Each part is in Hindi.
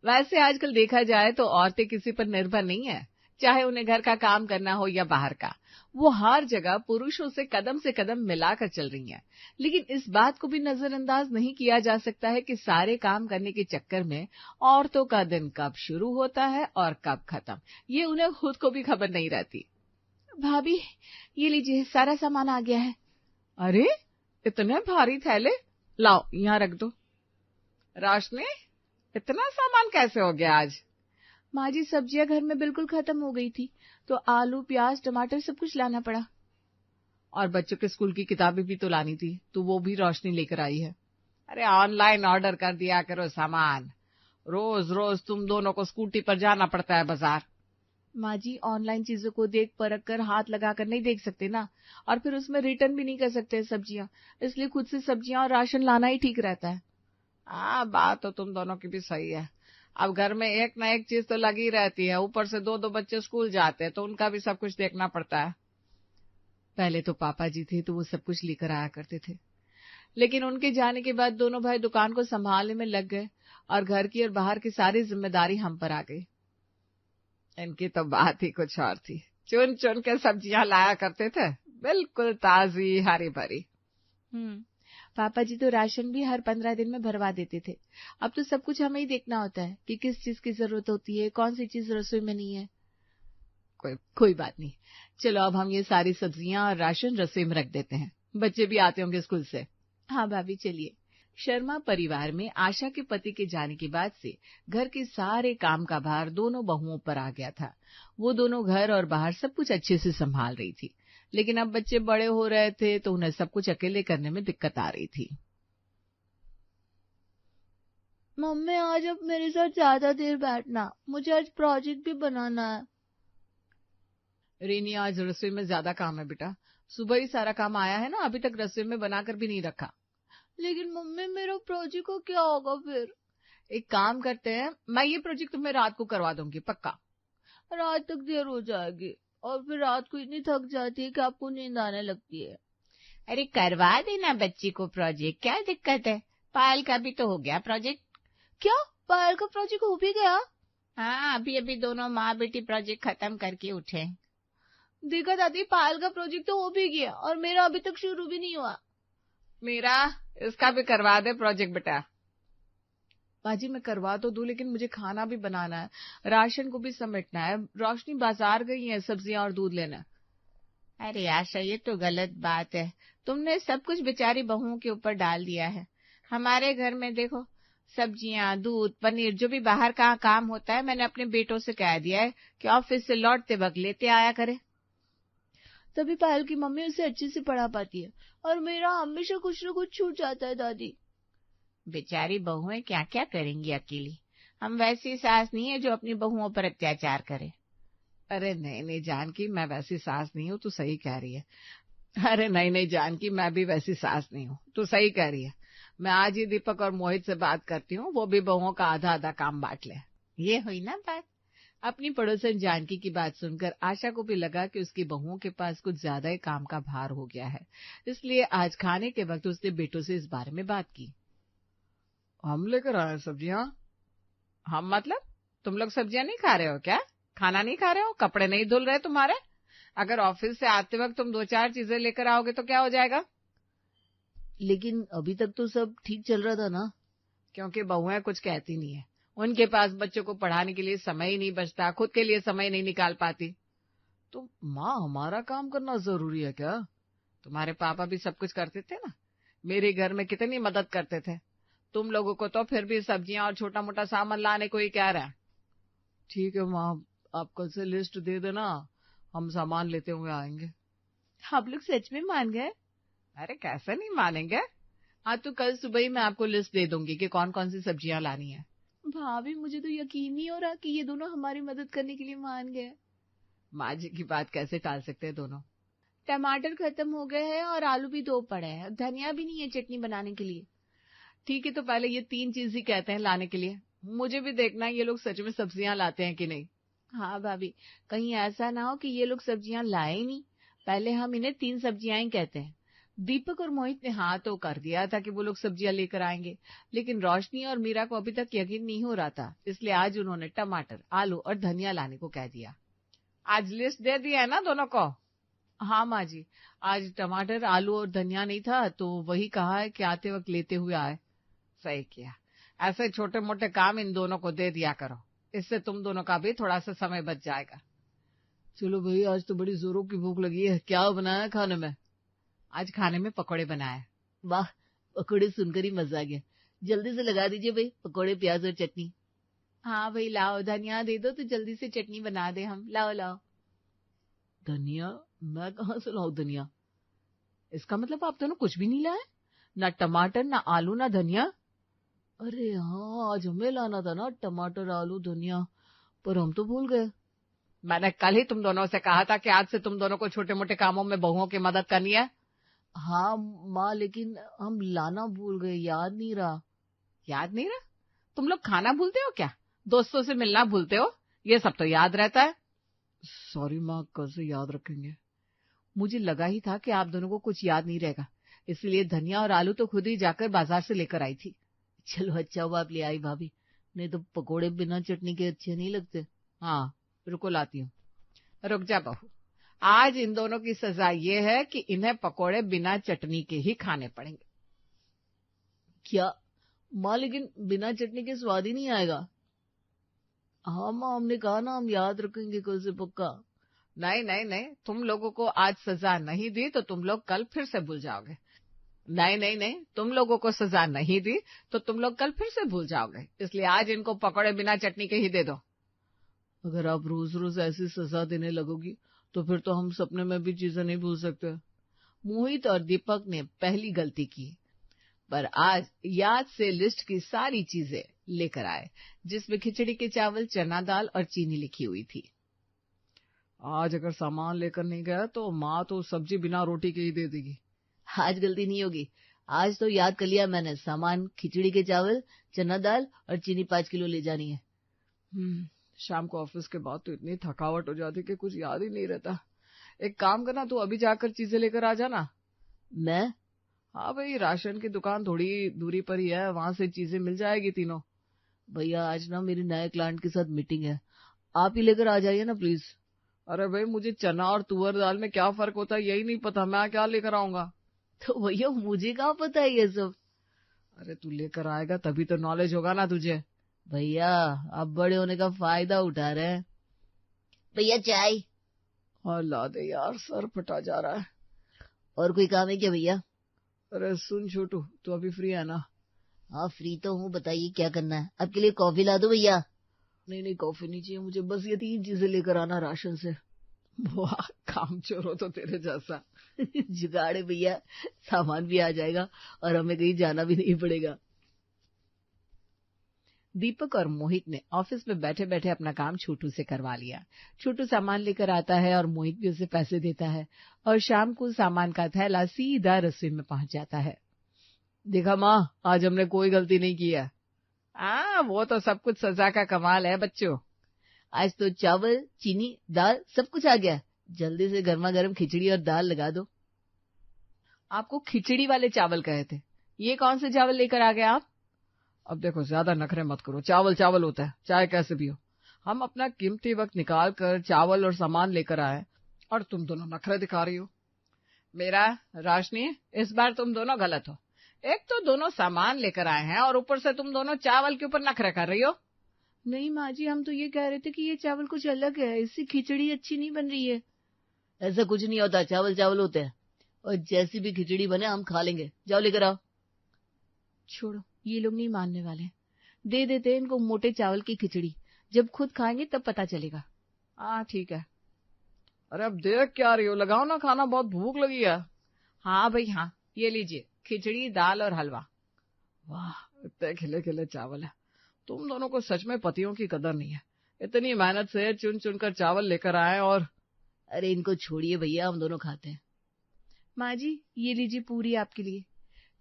वैसे आजकल देखा जाए तो औरतें किसी पर निर्भर नहीं है, चाहे उन्हें घर का काम करना हो या बाहर का। वो हर जगह पुरुषों से कदम मिलाकर चल रही हैं। लेकिन इस बात को भी नजरअंदाज नहीं किया जा सकता है कि सारे काम करने के चक्कर में औरतों का दिन कब शुरू होता है और कब खत्म, ये उन्हें खुद को भी खबर नहीं रहती। भाभी, ये लीजिए, सारा सामान आ गया है। अरे, इतने भारी थैले, लाओ यहाँ रख दो। रोशनी, इतना सामान कैसे हो गया आज? माँ जी, सब्जियां घर में बिल्कुल खत्म हो गई थी, तो आलू, प्याज, टमाटर सब कुछ लाना पड़ा। और बच्चों के स्कूल की किताबें भी तो लानी थी, तो वो भी रोशनी लेकर आई है। अरे, ऑनलाइन ऑर्डर कर दिया करो सामान, रोज रोज तुम दोनों को स्कूटी पर जाना पड़ता है बाजार। माँ जी, ऑनलाइन चीजों को देख परख कर हाथ लगाकर नहीं देख सकते ना, और फिर उसमें रिटर्न भी नहीं कर सकते सब्जियां, इसलिए खुद से सब्जियां और राशन लाना ही ठीक रहता है। बात तो तुम दोनों की भी सही है। अब घर में एक ना एक चीज तो लगी रहती है, ऊपर से दो दो बच्चे स्कूल जाते हैं, तो उनका भी सब कुछ देखना पड़ता है। पहले तो पापा जी थे तो वो सब कुछ लेकर आया करते थे, लेकिन उनके जाने के बाद दोनों भाई दुकान को संभालने में लग गए और घर की और बाहर की सारी जिम्मेदारी हम पर आ गई। इनकी तो बात ही कुछ और थी। चुन चुन के सब्जियां लाया करते थे, बिल्कुल ताजी हरी भरी। पापा जी तो राशन भी हर 15 दिन में भरवा देते थे। अब तो सब कुछ हमें ही देखना होता है कि किस चीज की जरूरत होती है, कौन सी चीज रसोई में नहीं है। कोई बात नहीं, चलो अब हम ये सारी सब्जियां और राशन रसोई में रख देते हैं, बच्चे भी आते होंगे स्कूल से। हाँ भाभी, चलिए। शर्मा परिवार में आशा के पति के जाने के बाद से घर के सारे काम का भार दोनों बहुओं पर आ गया था। वो दोनों घर और बाहर सब कुछ अच्छे से संभाल रही थी, लेकिन अब बच्चे बड़े हो रहे थे तो उन्हें सब कुछ अकेले करने में दिक्कत आ रही थी। मम्मी, आज अब मेरे साथ ज्यादा देर बैठना, मुझे आज प्रोजेक्ट भी बनाना है। रेनी, आज रसोई में ज्यादा काम है बेटा, सुबह ही सारा काम आया है ना, अभी तक रसोई में बनाकर भी नहीं रखा। लेकिन मम्मी, मेरा प्रोजेक्ट का क्या होगा फिर? एक काम करते हैं, मैं ये प्रोजेक्ट तुम्हें रात को करवा दूंगी, पक्का। रात तक देर हो जाएगी, और फिर रात को इतनी थक जाती है कि आपको नींद आने लगती है। अरे, करवा देना बच्ची को प्रोजेक्ट, क्या दिक्कत है? पायल का भी तो हो गया प्रोजेक्ट। क्या, पायल का प्रोजेक्ट हो भी गया? हाँ, अभी अभी दोनों माँ बेटी प्रोजेक्ट खत्म करके उठे। देखा दादी, पायल का प्रोजेक्ट तो हो भी गया और मेरा अभी तक शुरू भी नहीं हुआ। मेरा, इसका भी करवा दे प्रोजेक्ट बेटा। बाजी, मैं करवा तो दूं, लेकिन मुझे खाना भी बनाना है, राशन को भी समेटना है, रोशनी बाजार गई है सब्जियां और दूध लेना। अरे आशा, ये तो गलत बात है, तुमने सब कुछ बेचारी बहुओं के ऊपर डाल दिया है। हमारे घर में देखो, सब्जियां, दूध, पनीर, जो भी बाहर का काम होता है, मैंने अपने बेटों से कह दिया है कि ऑफिस से लौटते वक्त लेते आया करे। तभी पायल की मम्मी उसे अच्छे से पढ़ा पाती है, और मेरा हमेशा कुछ न कुछ छूट जाता है दादी। बेचारी बहुएं क्या क्या करेंगी अकेली, हम वैसी सास नहीं है जो अपनी बहुओं पर अत्याचार करे। अरे नहीं नहीं जानकी, मैं वैसी सास नहीं हूँ, तू सही कह रही है। अरे नहीं नहीं जानकी, मैं भी वैसी सास नहीं हूँ, तू सही कह रही है। मैं आज ही दीपक और मोहित से बात करती हूँ, वो भी बहुओं का आधा आधा काम बांट ले। ये हुई ना बात। अपनी पड़ोसन जानकी की बात सुनकर आशा को भी लगा कि उसकी बहुओं के पास कुछ ज्यादा ही काम का भार हो गया है, इसलिए आज खाने के वक्त उसने बेटों से इस बारे में बात की। हम लेकर आए सब्जियां। हम मतलब, तुम लोग सब्जियां नहीं खा रहे हो क्या? खाना नहीं खा रहे हो? कपड़े नहीं धुल रहे तुम्हारे? अगर ऑफिस से आते वक्त तुम 2-4 चीजें लेकर आओगे तो क्या हो जाएगा? लेकिन अभी तक तो सब ठीक चल रहा था ना। क्योंकि बहुएं कुछ कहती नहीं है, उनके पास बच्चों को पढ़ाने के लिए समय ही नहीं बचता, खुद के लिए समय नहीं निकाल पाती। तो माँ, हमारा काम करना जरूरी है क्या? तुम्हारे पापा भी सब कुछ करते थे ना, मेरे घर में कितनी मदद करते थे। तुम लोगों को तो फिर भी सब्जियां और छोटा मोटा सामान लाने को ही कह रहा है। ठीक है माँ, आप कल से लिस्ट दे देना, हम सामान लेते हुए आएंगे। आप लोग सच में मान गए? अरे कैसे नहीं मानेंगे। हाँ, तो कल सुबह ही मैं आपको लिस्ट दे दूंगी कि कौन कौन सी सब्जियां लानी है। भाभी, मुझे तो यकीन नहीं हो रहा कि ये दोनों हमारी मदद करने के लिए मान गए। माँ जी की बात कैसे टाल सकते हैं दोनों। टमाटर खत्म हो गए हैं और आलू भी 2 पड़े हैं, धनिया भी नहीं है चटनी बनाने के लिए। ठीक है, तो पहले ये 3 चीज ही कहते हैं लाने के लिए, मुझे भी देखना है ये लोग सच में सब्जियां लाते हैं कि नहीं। हाँ भाभी, कहीं ऐसा ना हो कि ये लोग सब्जियां लाए ही नहीं, पहले हम इन्हें 3 सब्जियां ही कहते हैं, दीपक और मोहित ने हाँ तो कर दिया था कि वो लोग सब्जियां लेकर आएंगे, लेकिन रोशनी और मीरा को अभी तक यकीन नहीं हो रहा था, इसलिए आज उन्होंने टमाटर, आलू और धनिया लाने को कह दिया। आज लिस्ट दे दिया है ना दोनों को? हाँ माँ जी, आज टमाटर, आलू और धनिया नहीं था तो वही कहा है कि आते वक्त लेते हुए आए। सही किया, ऐसे छोटे मोटे काम इन दोनों को दे दिया करो, इससे तुम दोनों का भी थोड़ा सा समय बच जाएगा। चलो भाई, आज तो बड़ी जोरों की भूख लगी है, क्या बनाया है खाने में? आज खाने में पकौड़े बनाए। वाह, पकौड़े सुनकर ही मजा आ गया। जल्दी से लगा दीजिए भाई पकौड़े, प्याज और चटनी। हाँ भाई लाओ, धनिया दे दो तो जल्दी से चटनी बना दे हम। लाओ लाओ। धनिया? मैं कहाँ से लाऊं धनिया? इसका मतलब आप दोनों कुछ भी नहीं लाए? ना टमाटर, ना आलू, ना धनिया? अरे हाँ, आज हमें लाना था ना टमाटर, आलू, धनिया, पर हम तो भूल गए। मैंने कल ही तुम दोनों से कहा था कि आज से तुम दोनों को छोटे मोटे कामों में बहुओं की मदद करनी है। हाँ माँ, लेकिन हम लाना भूल गए, याद नहीं रहा। याद नहीं रहा? तुम लोग खाना भूलते हो क्या? दोस्तों से मिलना भूलते हो? ये सब तो याद रहता है। सॉरी माँ, कल से याद रखेंगे। मुझे लगा ही था कि आप दोनों को कुछ याद नहीं रहेगा, इसलिए धनिया और आलू तो खुद ही जाकर बाजार से लेकर आई थी। चलो अच्छा हुआ आप ले आई भाभी, नहीं तो पकोड़े बिना चटनी के अच्छे नहीं लगते। हाँ रुको लाती हूँ। रुक जा बहू, आज इन दोनों की सजा ये है कि इन्हें पकोड़े बिना चटनी के ही खाने पड़ेंगे। क्या माँ, लेकिन बिना चटनी के स्वाद ही नहीं आएगा। हाँ माँ, हमने कहा ना हम याद रखेंगे कल से पक्का। नहीं नहीं नहीं, तुम लोगों को आज सजा नहीं दी तो तुम लोग कल फिर से भूल जाओगे। नहीं नहीं नहीं, तुम लोगों को सजा नहीं दी तो तुम लोग कल फिर से भूल जाओगे, इसलिए आज इनको पकौड़े बिना चटनी के ही दे दो। अगर आप रोज रोज ऐसी सजा देने लगोगी तो फिर तो हम सपने में भी चीजें नहीं भूल सकते। मोहित और दीपक ने पहली गलती की, पर आज याद से लिस्ट की सारी चीजें लेकर आए, जिसमें खिचड़ी के चावल, चना दाल और चीनी लिखी हुई थी। आज अगर सामान लेकर नहीं गया तो माँ तो सब्जी बिना रोटी के ही दे देगी। आज गलती नहीं होगी, आज तो याद कर लिया मैंने, सामान खिचड़ी के चावल, चना दाल और चीनी 5 किलो ले जानी है। शाम को ऑफिस के बाद तो इतनी थकावट हो जाती कि कुछ याद ही नहीं रहता। एक काम करना, तू अभी जाकर चीजें लेकर आ जाना। मैं? हाँ भाई, राशन की दुकान थोड़ी दूरी पर ही है, वहां से चीजें मिल जाएगी तीनों। भैया आज ना मेरी नए क्लाइंट के साथ मीटिंग है, आप ही लेकर आ जाइए ना प्लीज। अरे भाई, मुझे चना और तुअर दाल में क्या फर्क होता है यही नहीं पता, मैं क्या लेकर आऊंगा? तो भैया मुझे क्या पता है ये सब? अरे तू लेकर आएगा तभी तो नॉलेज होगा ना तुझे। भैया आप बड़े होने का फायदा उठा रहे हैं। भैया चाय। और ला दे यार, सर फटा जा रहा है। और कोई काम है क्या भैया? अरे सुन छोटू, तू अभी फ्री है ना? हाँ फ्री तो हूँ, बताइए क्या करना है? आपके लिए कॉफी ला दो भैया? नहीं नहीं, कॉफी नहीं चाहिए मुझे, बस ये 3 चीजें लेकर आना राशन से। वाह, काम चोर हो तो तेरे जैसा। जुगाड़ भैया, सामान भी आ जाएगा और हमें कहीं जाना भी नहीं पड़ेगा। दीपक और मोहित ने ऑफिस में बैठे बैठे अपना काम छोटू से करवा लिया। छोटू सामान लेकर आता है और मोहित भी उसे पैसे देता है, और शाम को सामान का थैला सीधा रसोई में पहुंच जाता है। देखा माँ, आज हमने कोई गलती नहीं की है। वो तो सब कुछ सजा का कमाल है बच्चों। आज तो चावल, चीनी, दाल सब कुछ आ गया, जल्दी से गर्मा गर्म खिचड़ी और दाल लगा दो। आपको खिचड़ी वाले चावल कहे थे, ये कौन से चावल लेकर आ गए आप? अब देखो, ज्यादा नखरे मत करो, चावल चावल होता है, चाहे कैसे भी हो। हम अपना कीमती वक्त निकाल कर चावल और सामान लेकर आए और तुम दोनों नखरे दिखा रही हो। मेरा, रोशनी, इस बार तुम दोनों गलत हो। एक तो दोनों सामान लेकर आए हैं और ऊपर से तुम दोनों चावल के ऊपर नखरे कर रही हो। नहीं माँ जी, हम तो ये कह रहे थे कि ये चावल कुछ अलग है, इससे खिचड़ी अच्छी नहीं बन रही है। ऐसा कुछ नहीं होता, चावल चावल होते हैं, और जैसी भी खिचड़ी बने हम खा लेंगे, जाओ लेकर आओ। छोड़ो, ये लोग नहीं मानने वाले, दे देते हैं इनको मोटे चावल की खिचड़ी, जब खुद खाएंगे तब पता चलेगा। हाँ ठीक है। अरे अब देख क्या रही हो, लगाओ ना खाना, बहुत भूख लगी है। हाँ भाई हाँ, ये लीजिए खिचड़ी, दाल और हलवा। वाह, इतने खिले खिले चावल है। तुम दोनों को सच में पतियों की कदर नहीं है, इतनी मेहनत से चुन चुन कर चावल लेकर आए और। अरे इनको छोड़िए भैया, हम दोनों खाते हैं। माँ जी ये लीजिए पूरी आपके लिए।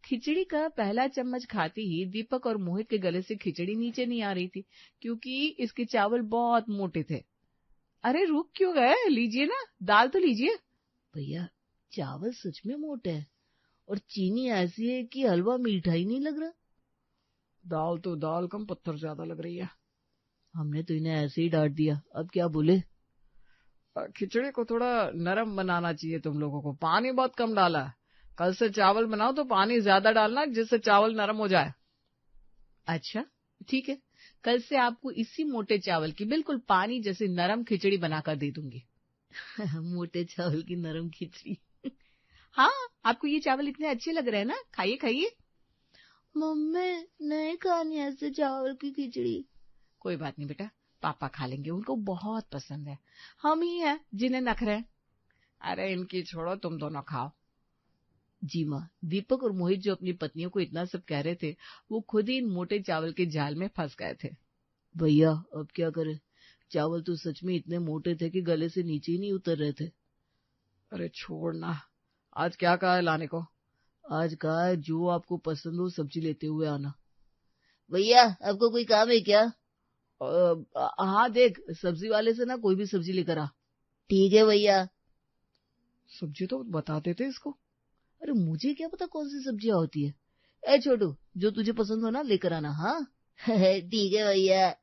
खिचड़ी का पहला चम्मच खाते ही दीपक और मोहित के गले से खिचड़ी नीचे नहीं आ रही थी, क्योंकि इसके चावल बहुत मोटे थे। अरे रुक क्यों गए, लीजिए ना, दाल तो लीजिए। भैया चावल सच में मोटे हैं, और चीनी ऐसी है कि हलवा मीठा ही नहीं लग रहा। दाल तो दाल कम पत्थर ज्यादा लग रही है। हमने तो इन्हें ऐसे ही डांट दिया, अब क्या बोले। खिचड़ी को थोड़ा नरम बनाना चाहिए तुम लोगों को, पानी बहुत कम डाला है। कल से चावल बनाओ तो पानी ज्यादा डालना जिससे चावल नरम हो जाए। अच्छा ठीक है, कल से आपको इसी मोटे चावल की बिल्कुल पानी जैसी नरम खिचड़ी बनाकर दे दूंगी। मोटे चावल की नरम खिचड़ी। हाँ, आपको ये चावल इतने अच्छे लग रहे हैं ना, खाइए खाइए। मम्मी नहीं खानी ऐसे चावल की खिचड़ी। कोई बात नहीं बेटा, पापा खा लेंगे, उनको बहुत पसंद है। हम ही हैं जिन्हें नखरे हैं। अरे इनकी छोड़ो, तुम दोनों खाओ। जी माँ, दीपक और मोहित जो अपनी पत्नियों को इतना सब कह रहे थे, वो खुद ही इन मोटे चावल के जाल में फंस गए थे। भैया अब क्या करें, चावल तो सच में इतने मोटे थे कि गले से नीचे ही नहीं उतर रहे थे। अरे छोड़ना, आज क्या कहा है लाने को? आज कहा है जो आपको पसंद हो सब्जी लेते हुए आना। भैया आपको कोई काम है क्या? हाँ देख, सब्जी वाले से ना कोई भी सब्जी लेकर आ। ठीक है भैया। सब्जी तो बता देते इसको। अरे मुझे क्या पता कौन सी सब्जियां होती है। ए छोटू, जो तुझे पसंद हो ना लेकर आना। हाँ ठीक है भैया।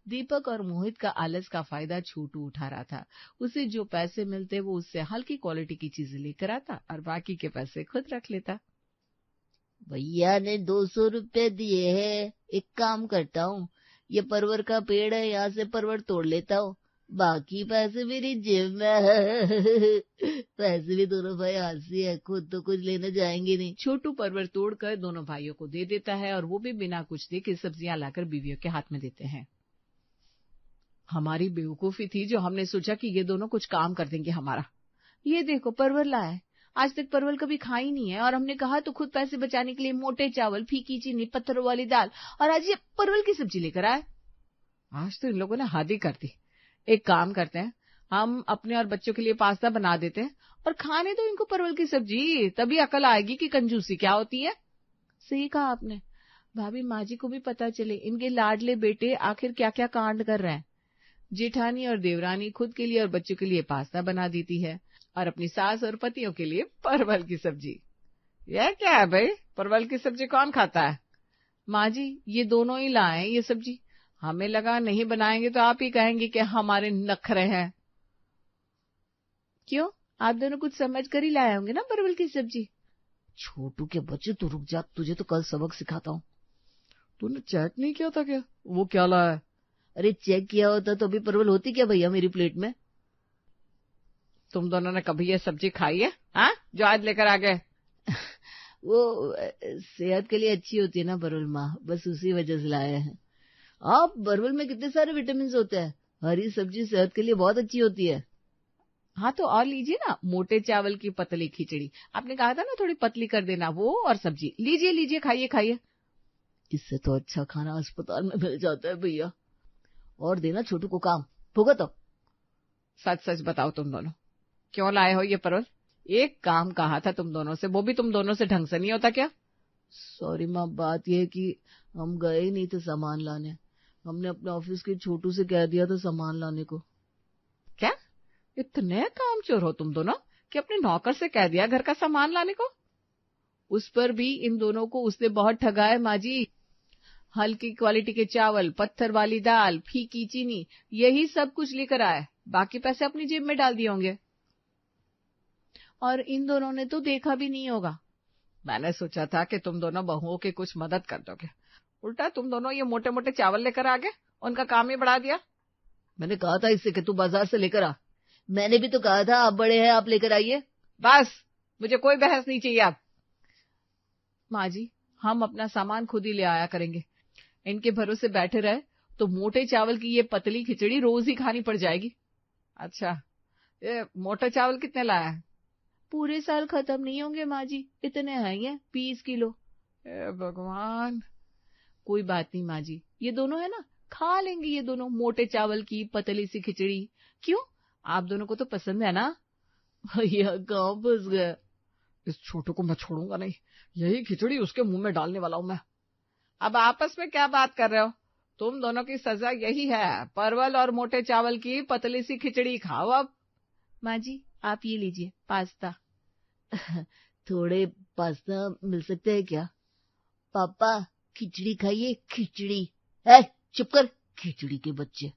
दीपक और मोहित का आलस का फायदा छोटू उठा रहा था। उसे जो पैसे मिलते वो उससे हल्की क्वालिटी की चीजें लेकर आता और बाकी के पैसे खुद रख लेता। भैया ने 200 रुपए दिए हैं, एक काम करता हूँ, ये परवर का पेड़ है, यहाँ से परवर तोड़ लेता हूँ, बाकी पैसे मेरी जेब में। पैसे भी दोनों भाई आलसी है, खुद तो कुछ लेने जाएंगे नहीं। छोटू परवर तोड़कर दोनों भाइयों को दे देता है और वो भी बिना कुछ देखे सब्जियां लाकर बीवियों के हाथ में देते हैं। हमारी बेवकूफी थी जो हमने सोचा कि ये दोनों कुछ काम कर देंगे हमारा। ये देखो परवर लाया, आज तक परवल कभी खाई नहीं है और हमने कहा तो खुद पैसे बचाने के लिए मोटे चावल, फीकी चीनी, पत्थरों वाली दाल, और आज ये परवल की सब्जी लेकर आए। आज तो इन लोगों ने हद ही कर दी। एक काम करते हैं, हम अपने और बच्चों के लिए पास्ता बना देते हैं और खाने तो इनको परवल की सब्जी, तभी अकल आएगी कि कंजूसी क्या होती है। सही कहा आपने। भाभी माँ जी को भी पता चले इनके लाडले बेटे आखिर क्या क्या कांड कर रहे हैं। जेठानी और देवरानी खुद के लिए और बच्चों के लिए पास्ता बना देती है और अपनी सास और पतियों के लिए परवल की सब्जी। यह क्या है भाई, परवल की सब्जी कौन खाता है? माँ जी ये दोनों ही लाए ये सब्जी, हमें लगा नहीं बनाएंगे तो आप ही कहेंगे कि हमारे नखरे हैं। क्यों, आप दोनों कुछ समझ कर ही लाए होंगे ना परवल की सब्जी। छोटू के बच्चे तो रुक जा, तुझे तो कल सबक सिखाता हूँ। तूने चेक नहीं किया था क्या वो क्या लाया है? अरे चेक किया होता तो अभी परवल होती क्या भैया मेरी प्लेट में। तुम दोनों ने कभी ये सब्जी खाई है हाँ, जो आज लेकर आ गए? वो सेहत के लिए अच्छी होती है ना परवल माँ, बस उसी वजह से लाए हैं। आप परवल में कितने सारे विटामिन होते हैं, हरी सब्जी सेहत के लिए बहुत अच्छी होती है। हाँ तो और लीजिए ना मोटे चावल की पतली खिचड़ी, आपने कहा था ना थोड़ी पतली कर देना, वो और सब्जी लीजिए लीजिए, खाइए खाइए। इससे तो अच्छा खाना अस्पताल में मिल जाता है भैया। और देना छोटू को काम, भुगतो तो। सच सच बताओ तुम दोनों क्यों लाए हो ये परवल? एक काम कहा था तुम दोनों से, वो भी तुम दोनों से ढंग से नहीं होता क्या? सॉरी माँ, बात यह है कि हम गए ही नहीं थे सामान लाने, हमने अपने ऑफिस के छोटू से कह दिया था सामान लाने को। क्या इतने कामचोर हो तुम दोनों कि अपने नौकर से कह दिया घर का सामान लाने को? उस पर भी इन दोनों को उसने बहुत ठगा है माँ जी। हल्की क्वालिटी के चावल, पत्थर वाली दाल, फीकी चीनी, यही सब कुछ लेकर आए, बाकी पैसे अपनी जेब में डाल दिए होंगे। और इन दोनों ने तो देखा भी नहीं होगा। मैंने सोचा था कि तुम दोनों बहुओं की कुछ मदद कर दोगे, उल्टा तुम दोनों ये मोटे मोटे चावल लेकर आ गए, उनका काम ही बढ़ा दिया। मैंने कहा था इससे कि तू बाजार से लेकर आ। मैंने भी तो कहा था आप बड़े हैं, आप लेकर आइए। बस मुझे कोई बहस नहीं चाहिए आप। माँ जी हम अपना सामान खुद ही ले आया करेंगे, इनके भरोसे बैठे रहे तो मोटे चावल की ये पतली खिचड़ी रोज ही खानी पड़ जाएगी। अच्छा ये मोटे चावल कितने लाया है? पूरे साल खत्म नहीं होंगे माँ जी, इतने हैं ये 20 किलो। भगवान। कोई बात नहीं माँ जी, ये दोनों है ना, खा लेंगे ये दोनों मोटे चावल की पतली सी खिचड़ी। क्यों, आप दोनों को तो पसंद है ना। भैया कहाँ फंस गए, इस छोटू को मैं छोड़ूंगा नहीं, यही खिचड़ी उसके मुंह में डालने वाला हूं मैं। अब आपस में क्या बात कर रहे हो? तुम दोनों की सजा यही है, परवल और मोटे चावल की पतली सी खिचड़ी खाओ अब। माँ जी आप ये लीजिए पास्ता। थोड़े पास्ता मिल सकता है क्या? पापा खिचड़ी खाइए, खिचड़ी। है चुप कर, खिचड़ी के बच्चे।